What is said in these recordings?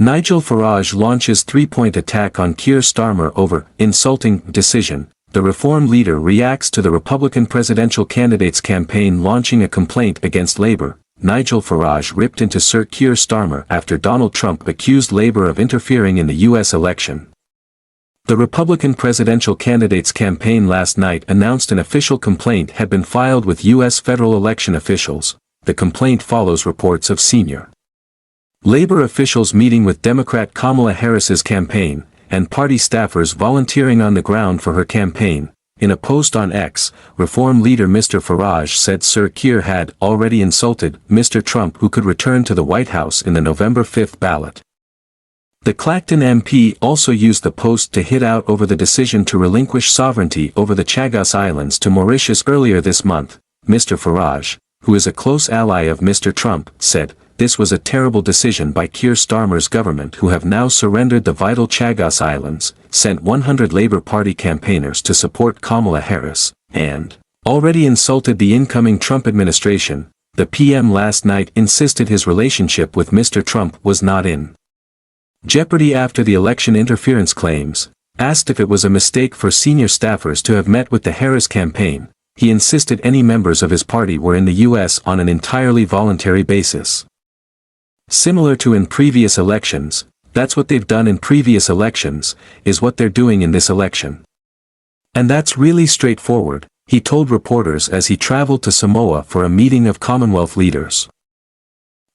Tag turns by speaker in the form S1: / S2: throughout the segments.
S1: Nigel Farage launches three-point attack on Keir Starmer over insulting decision. The Reform leader reacts to the Republican presidential candidate's campaign launching a complaint against Labour. Nigel Farage ripped into Sir Keir Starmer after Donald Trump accused Labour of interfering in the U.S. election. The Republican presidential candidate's campaign last night announced an official complaint had been filed with U.S. federal election officials. The complaint follows reports of senior Labour officials meeting with Democrat Kamala Harris's campaign, and party staffers volunteering on the ground for her campaign. In a post on X, Reform leader Mr. Farage said Sir Keir had already insulted Mr. Trump, who could return to the White House in the November 5 ballot. The Clacton MP also used the post to hit out over the decision to relinquish sovereignty over the Chagos Islands to Mauritius earlier this month. Mr. Farage, who is a close ally of Mr. Trump, said, "This was a terrible decision by Keir Starmer's government, who have now surrendered the vital Chagos Islands, sent 100 Labour Party campaigners to support Kamala Harris, and already insulted the incoming Trump administration." The PM last night insisted his relationship with Mr. Trump was not in jeopardy after the election interference claims. Asked if it was a mistake for senior staffers to have met with the Harris campaign, he insisted any members of his party were in the U.S. on an entirely voluntary basis. Similar to in previous elections, that's what they've done in previous elections, is what they're doing in this election. And that's really straightforward, he told reporters as he traveled to Samoa for a meeting of Commonwealth leaders.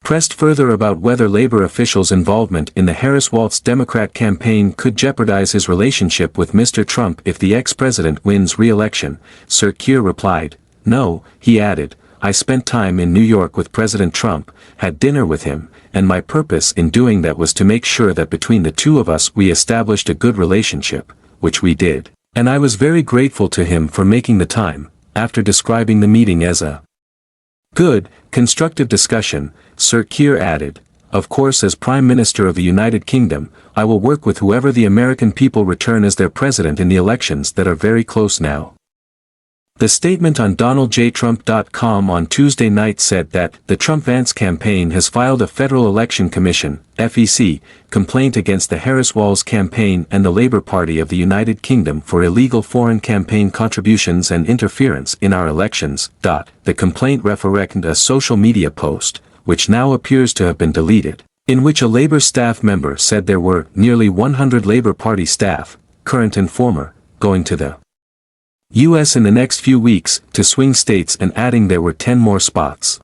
S1: Pressed further about whether Labour officials' involvement in the Harris-Walz Democrat campaign could jeopardize his relationship with Mr. Trump if the ex-president wins re-election, Sir Keir replied, "No," he added, "I spent time in New York with President Trump, had dinner with him, and my purpose in doing that was to make sure that between the two of us we established a good relationship, which we did, and I was very grateful to him for making the time." After describing the meeting as a good, constructive discussion, Sir Keir added, "Of course, as Prime Minister of the United Kingdom, I will work with whoever the American people return as their president in the elections that are very close now." The statement on DonaldJTrump.com on Tuesday night said that the Trump-Vance campaign has filed a Federal Election Commission (FEC) complaint against the Harris-Walz campaign and the Labour Party of the United Kingdom for illegal foreign campaign contributions and interference in our elections. The complaint referenced a social media post, which now appears to have been deleted, in which a Labour staff member said there were nearly 100 Labour Party staff, current and former, going to the U.S. in the next few weeks, to swing states, and adding there were 10 more spots.